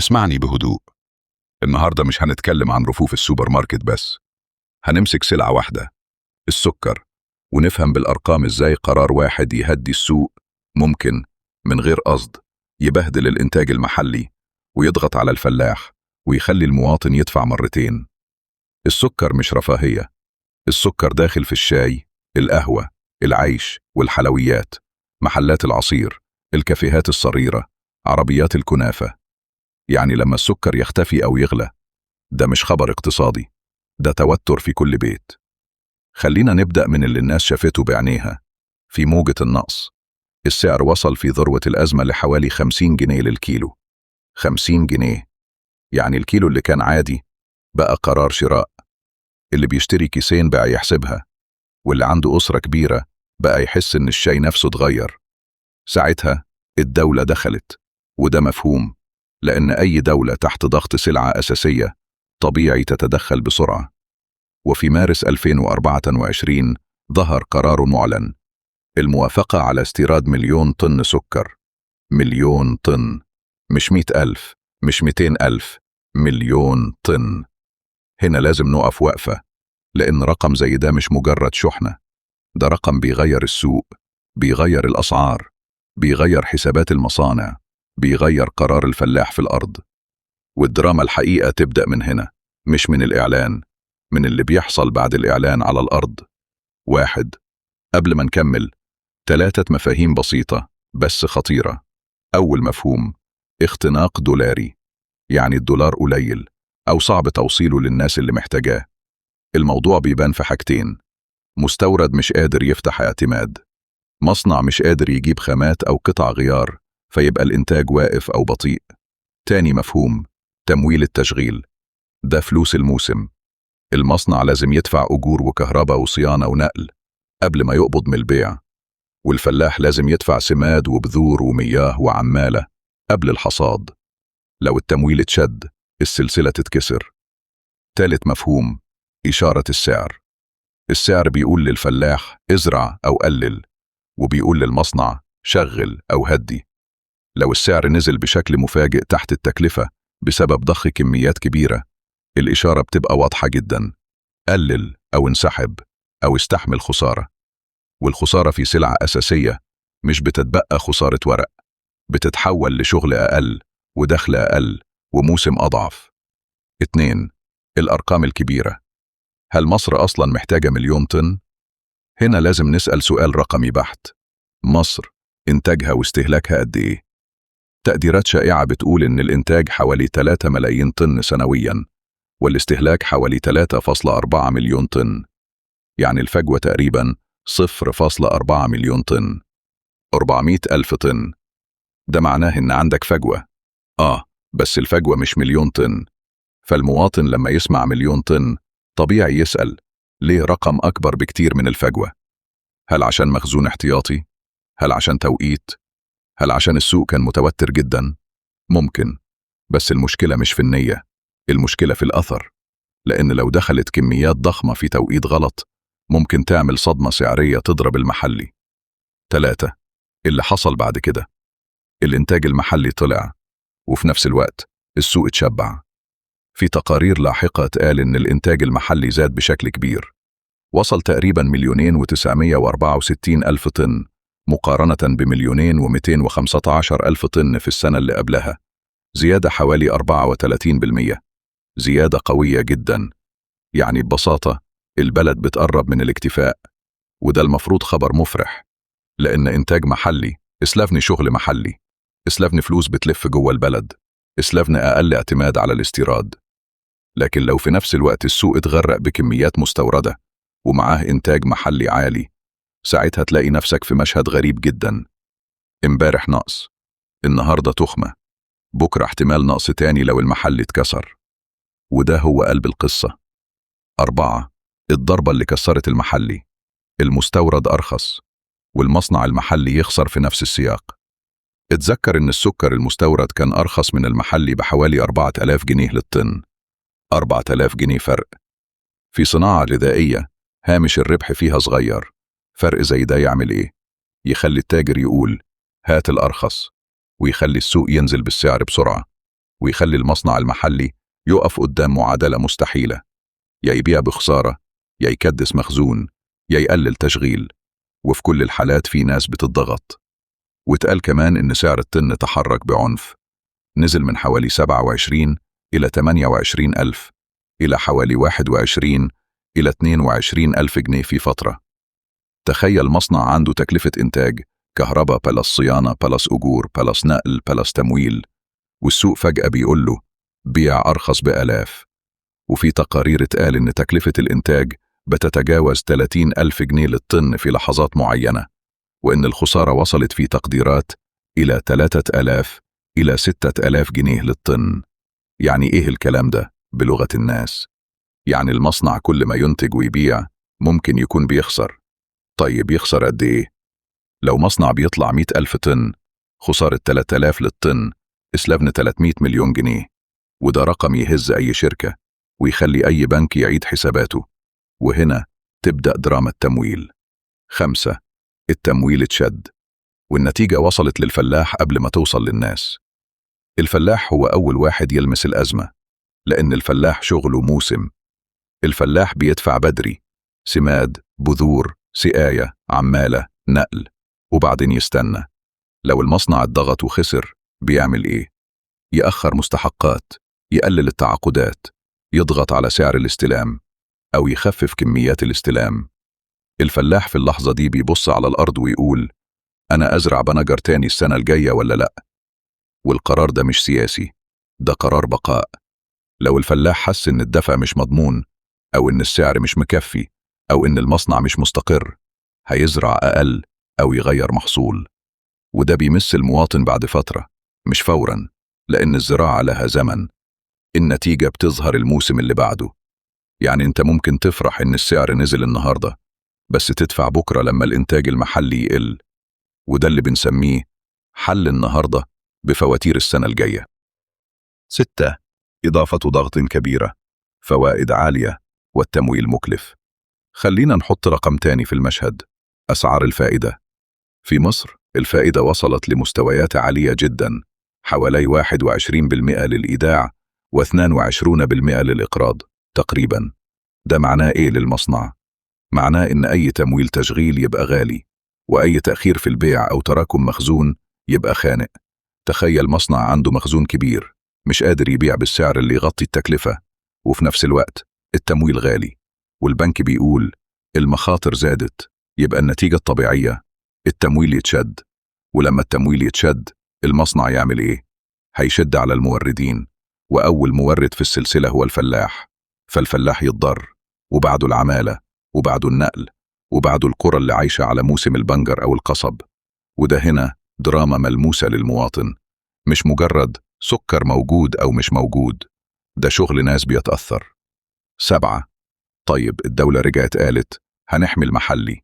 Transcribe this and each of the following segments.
اسمعني بهدوء. النهاردة مش هنتكلم عن رفوف السوبر ماركت بس، هنمسك سلعة واحدة، السكر، ونفهم بالأرقام إزاي قرار واحد يهدي السوق ممكن من غير قصد يبهدل الإنتاج المحلي ويضغط على الفلاح ويخلي المواطن يدفع مرتين. السكر مش رفاهية، السكر داخل في الشاي، القهوة، العيش والحلويات، محلات العصير، الكافيهات الصغيرة، عربيات الكنافة. يعني لما السكر يختفي أو يغلى، ده مش خبر اقتصادي، ده توتر في كل بيت. خلينا نبدأ من اللي الناس شافته بعينيها. في موجة النقص، السعر وصل في ذروة الأزمة لحوالي 50 جنيه للكيلو. 50 جنيه، يعني الكيلو اللي كان عادي بقى قرار شراء. اللي بيشتري كيسين بقى يحسبها، واللي عنده أسرة كبيرة بقى يحس إن الشاي نفسه اتغير. ساعتها الدولة دخلت، وده مفهوم، لأن أي دولة تحت ضغط سلعة أساسية طبيعي تتدخل بسرعة. وفي مارس 2024 ظهر قرار معلن، الموافقة على استيراد 1,000,000 طن سكر. 1,000,000 طن، مش 100,000، مش 200,000، 1,000,000 طن. هنا لازم نقف وقفة، لأن رقم زي ده مش مجرد شحنة، ده رقم بيغير السوق، بيغير الأسعار، بيغير حسابات المصانع، بيغير قرار الفلاح في الأرض. والدراما الحقيقة تبدأ من هنا، مش من الإعلان، من اللي بيحصل بعد الإعلان على الأرض. واحد، قبل ما نكمل، 3 مفاهيم بسيطة بس خطيرة. أول مفهوم، اختناق دولاري، يعني الدولار قليل أو صعب توصيله للناس اللي محتاجاه. الموضوع بيبان في حاجتين، مستورد مش قادر يفتح اعتماد، مصنع مش قادر يجيب خامات أو قطع غيار فيبقى الإنتاج واقف أو بطيء. تاني مفهوم، تمويل التشغيل، ده فلوس الموسم. المصنع لازم يدفع أجور وكهرباء وصيانة ونقل قبل ما يقبض من البيع، والفلاح لازم يدفع سماد وبذور ومياه وعمالة قبل الحصاد. لو التمويل اتشد، السلسلة تتكسر. تالت مفهوم، إشارة السعر. السعر بيقول للفلاح ازرع أو قلل، وبيقول للمصنع شغل أو هدي. لو السعر نزل بشكل مفاجئ تحت التكلفة بسبب ضخ كميات كبيرة، الإشارة بتبقى واضحة جدا، قلل أو انسحب أو استحمل خسارة. والخسارة في سلعة أساسية مش بتتبقى خسارة ورق، بتتحول لشغل أقل ودخل أقل وموسم أضعف. 2، الأرقام الكبيرة. هل مصر أصلا محتاجة 1,000,000 طن؟ هنا لازم نسأل سؤال رقمي بحت. مصر إنتاجها واستهلاكها قد إيه؟ تقديرات شائعة بتقول إن الإنتاج حوالي 3 ملايين طن سنوياً، والاستهلاك حوالي 3.4 مليون طن. يعني الفجوة تقريباً 0.4 مليون طن، 400 ألف طن. ده معناه إن عندك فجوة، بس الفجوة مش مليون طن. فالمواطن لما يسمع 1,000,000 طن طبيعي يسأل، ليه رقم أكبر بكتير من الفجوة؟ هل عشان مخزون احتياطي؟ هل عشان توقيت؟ هل عشان السوق كان متوتر جدا؟ ممكن، بس المشكلة مش في النية، المشكلة في الأثر. لأن لو دخلت كميات ضخمة في توقيت غلط ممكن تعمل صدمة سعرية تضرب المحلي. 3، اللي حصل بعد كده، الإنتاج المحلي طلع وفي نفس الوقت السوق اتشبع. في تقارير لاحقة قال إن الإنتاج المحلي زاد بشكل كبير، وصل تقريباً 2,964,000 طن مقارنة ب2,215,000 طن في السنة اللي قبلها، زيادة حوالي 34%، زيادة قوية جداً. يعني ببساطة البلد بتقرب من الاكتفاء، وده المفروض خبر مفرح، لأن إنتاج محلي اسلفني شغل محلي، اسلفني فلوس بتلف جوه البلد، اسلفني أقل اعتماد على الاستيراد. لكن لو في نفس الوقت السوق اتغرق بكميات مستوردة ومعاه إنتاج محلي عالي، ساعتها تلاقي نفسك في مشهد غريب جدا. امبارح نقص، النهاردة تخمة، بكرة احتمال نقص تاني لو المحل اتكسر. وده هو قلب القصة. 4، الضربة اللي كسرت المحلي، المستورد أرخص والمصنع المحلي يخسر في نفس السياق. اتذكر إن السكر المستورد كان أرخص من المحلي بحوالي 4,000 جنيه للطن. 4,000 جنيه فرق. في صناعة غذائية هامش الربح فيها صغير، فرق زي ده يعمل إيه؟ يخلي التاجر يقول هات الأرخص، ويخلي السوق ينزل بالسعر بسرعة، ويخلي المصنع المحلي يقف قدام معادلة مستحيلة: يا يبيع بخسارة، يا يكدس مخزون، يا يقلل تشغيل. وفي كل الحالات في ناس بتضغط. واتقال كمان إن سعر الطن تحرك بعنف، نزل من حوالي 27 إلى 28 ألف إلى حوالي 21 إلى 22 ألف جنيه في فترة. تخيل مصنع عنده تكلفة إنتاج كهرباء بلس صيانة بلس أجور بلس نقل بلس تمويل، والسوق فجأة بيقول له بيع أرخص بآلاف. وفي تقارير اتقال إن تكلفة الإنتاج بتتجاوز 30 ألف جنيه للطن في لحظات معينة، وإن الخسارة وصلت في تقديرات إلى 3000 إلى 6000 جنيه للطن. يعني إيه الكلام ده بلغة الناس؟ يعني المصنع كل ما ينتج ويبيع ممكن يكون بيخسر. طيب يخسر قد إيه؟ لو مصنع بيطلع 100 ألف طن، خسارة 3000 للطن اسلبن 300 مليون جنيه، وده رقم يهز أي شركة ويخلي أي بنك يعيد حساباته. وهنا تبدأ دراما التمويل. 5. التمويل اتشد، والنتيجة وصلت للفلاح قبل ما توصل للناس. الفلاح هو أول واحد يلمس الأزمة، لأن الفلاح شغله موسم. الفلاح بيدفع بدري: سماد، بذور، سقاية، عمالة، نقل، وبعدين يستنى. لو المصنع اتضغط وخسر بيعمل إيه؟ يأخر مستحقات، يقلل التعاقدات، يضغط على سعر الاستلام، أو يخفف كميات الاستلام. الفلاح في اللحظة دي بيبص على الأرض ويقول: أنا أزرع بنجر تاني السنة الجاية ولا لأ؟ والقرار ده مش سياسي، ده قرار بقاء. لو الفلاح حس إن الدفع مش مضمون، أو إن السعر مش مكفي، أو إن المصنع مش مستقر، هيزرع أقل أو يغير محصول. وده بيمس المواطن بعد فترة، مش فوراً، لأن الزراعة لها زمن. النتيجة بتظهر الموسم اللي بعده. يعني أنت ممكن تفرح إن السعر نزل النهاردة، بس تدفع بكرة لما الإنتاج المحلي يقل. وده اللي بنسميه حل النهاردة بفواتير السنة الجاية. 6. إضافة ضغط كبيرة، فوائد عالية، والتمويل مكلف. خلينا نحط رقم تاني في المشهد: أسعار الفائدة. في مصر الفائدة وصلت لمستويات عالية جدا، حوالي 21% للإيداع و22% للإقراض تقريبا. ده معناه إيه للمصنع؟ معناه إن أي تمويل تشغيل يبقى غالي، وأي تأخير في البيع أو تراكم مخزون يبقى خانق. تخيل مصنع عنده مخزون كبير، مش قادر يبيع بالسعر اللي يغطي التكلفة، وفي نفس الوقت التمويل غالي، والبنك بيقول المخاطر زادت. يبقى النتيجة الطبيعية التمويل يتشد. ولما التمويل يتشد المصنع يعمل إيه؟ هيشد على الموردين، وأول مورد في السلسلة هو الفلاح. فالفلاح يتضر، وبعده العمالة، وبعده النقل، وبعده القرى اللي عايشة على موسم البنجر أو القصب. وده هنا دراما ملموسة للمواطن، مش مجرد سكر موجود أو مش موجود، ده شغل ناس بيتأثر. 7. طيب الدولة رجعت قالت هنحمي المحلي.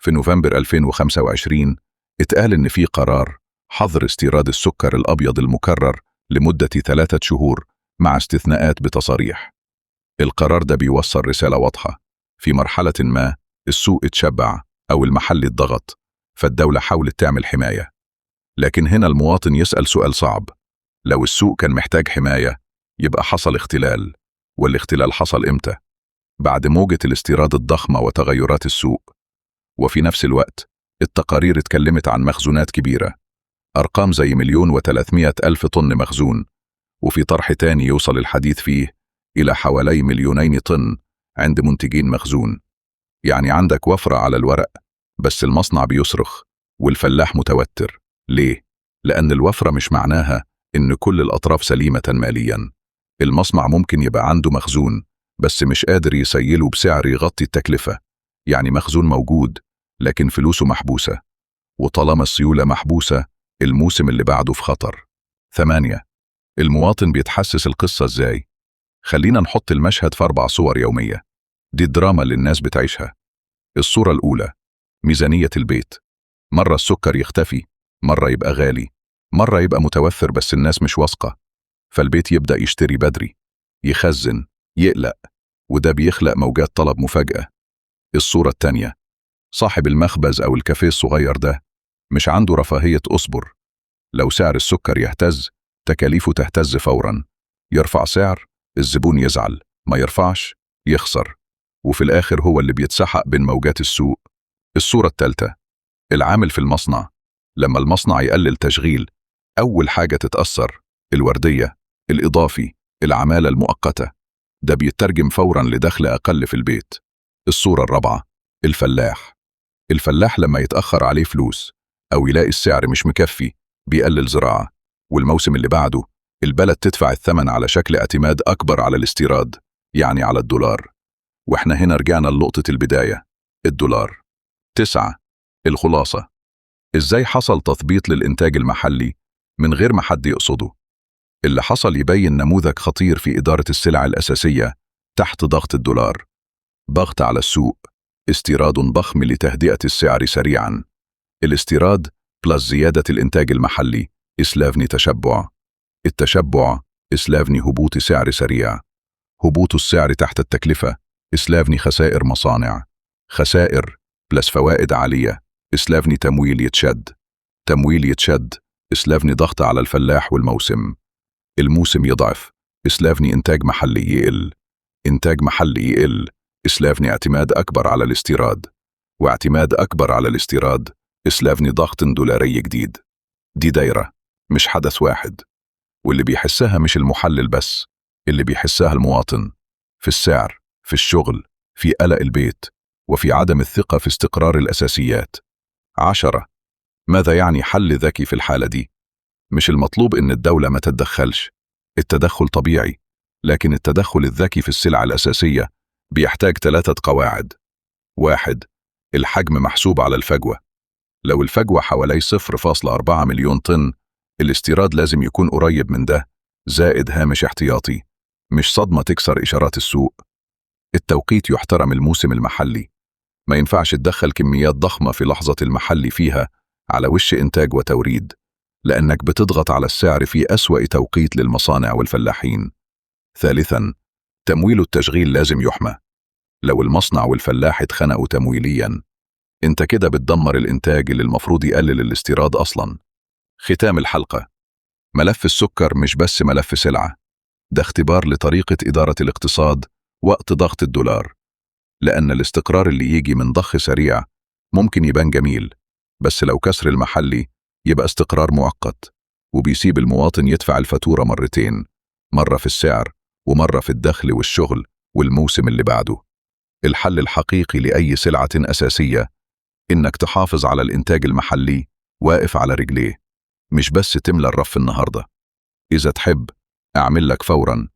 في نوفمبر 2025 اتقال إن في قرار حظر استيراد السكر الأبيض المكرر لمدة 3 شهور مع استثناءات بتصاريح. القرار ده بيوصل رسالة واضحة: في مرحلة ما السوق اتشبع أو المحل اتضغط، فالدولة حاولت تعمل حماية. لكن هنا المواطن يسأل سؤال صعب: لو السوق كان محتاج حماية يبقى حصل اختلال، والاختلال حصل إمتى؟ بعد موجة الاستيراد الضخمة وتغيرات السوق. وفي نفس الوقت التقارير اتكلمت عن مخزونات كبيرة، أرقام زي 1,300,000 طن مخزون، وفي طرح تاني يوصل الحديث فيه إلى حوالي 2,000,000 طن عند منتجين مخزون. يعني عندك وفرة على الورق، بس المصنع بيصرخ والفلاح متوتر. ليه؟ لأن الوفرة مش معناها إن كل الأطراف سليمة مالياً. المصنع ممكن يبقى عنده مخزون بس مش قادر يسيله بسعر يغطي التكلفة. يعني مخزون موجود لكن فلوسه محبوسة، وطالما السيولة محبوسة الموسم اللي بعده في خطر. 8. المواطن بيتحسس القصة إزاي؟ خلينا نحط المشهد في 4 صور يومية، دي الدراما اللي الناس بتعيشها. الصورة الأولى: ميزانية البيت. مرة السكر يختفي، مرة يبقى غالي، مرة يبقى متوفر بس الناس مش واثقة، فالبيت يبدأ يشتري بدري، يخزن، يقلق، وده بيخلق موجات طلب مفاجأة. الصورة التانية: صاحب المخبز أو الكافيه الصغير ده مش عنده رفاهية أصبر. لو سعر السكر يهتز تكاليفه تهتز فوراً، يرفع سعر الزبون يزعل، ما يرفعش يخسر، وفي الآخر هو اللي بيتسحق بين موجات السوق. الصورة الثالثة، العامل في المصنع. لما المصنع يقلل تشغيل، أول حاجة تتأثر الوردية، الإضافي، العمالة المؤقتة. ده بيترجم فوراً لدخل أقل في البيت. الصورة الرابعة، الفلاح. الفلاح لما يتأخر عليه فلوس أو يلاقي السعر مش مكفي بيقلل زراعة، والموسم اللي بعده البلد تدفع الثمن على شكل اعتماد أكبر على الاستيراد، يعني على الدولار. وإحنا هنا رجعنا لنقطة البداية، الدولار. 9. الخلاصة، إزاي حصل تثبيط للإنتاج المحلي من غير ما حد يقصده؟ اللي حصل يبين نموذج خطير في إدارة السلع الأساسية تحت ضغط الدولار. ضغط على السوق، استيراد ضخم لتهدئة السعر سريعاً. الاستيراد بلس زيادة الإنتاج المحلي إسلافني تشبع. التشبع إسلافني هبوط سعر سريع. هبوط السعر تحت التكلفة إسلافني خسائر مصانع. خسائر بلس فوائد عالية إسلافني تمويل يتشد. تمويل يتشد إسلافني ضغط على الفلاح والموسم. الموسم يضعف إسلافني إنتاج محلي يقل. إنتاج محلي يقل إسلافني اعتماد أكبر على الاستيراد. واعتماد أكبر على الاستيراد إسلافني ضغط دولاري جديد. دي دايرة مش حدث واحد، واللي بيحسها مش المحلل بس، اللي بيحسها المواطن، في السعر، في الشغل، في قلق البيت، وفي عدم الثقة في استقرار الأساسيات. 10. ماذا يعني حل ذكي في الحالة دي؟ مش المطلوب إن الدولة ما تتدخلش، التدخل طبيعي، لكن التدخل الذكي في السلع الأساسية بيحتاج 3 قواعد. 1. الحجم محسوب على الفجوة. لو الفجوة حوالي 0.4 مليون طن، الاستيراد لازم يكون قريب من ده، زائد هامش احتياطي، مش صدمة تكسر إشارات السوق. التوقيت يحترم الموسم المحلي، ما ينفعش تدخل كميات ضخمة في لحظة المحلي فيها على وش إنتاج وتوريد، لأنك بتضغط على السعر في أسوأ توقيت للمصانع والفلاحين. ثالثاً، تمويل التشغيل لازم يحمى. لو المصنع والفلاح اتخنقوا تمويلياً، انت كده بتدمر الإنتاج اللي المفروض يقلل الاستيراد أصلاً. ختام الحلقة، ملف السكر مش بس ملف سلعة، ده اختبار لطريقة إدارة الاقتصاد وقت ضغط الدولار. لأن الاستقرار اللي يجي من ضخ سريع ممكن يبان جميل، بس لو كسر المحلي يبقى استقرار مؤقت، وبيسيب المواطن يدفع الفاتورة مرتين، مرة في السعر ومرة في الدخل والشغل والموسم اللي بعده. الحل الحقيقي لأي سلعة أساسية إنك تحافظ على الإنتاج المحلي واقف على رجليه، مش بس تملى الرف النهاردة. إذا تحب أعمل لك فوراً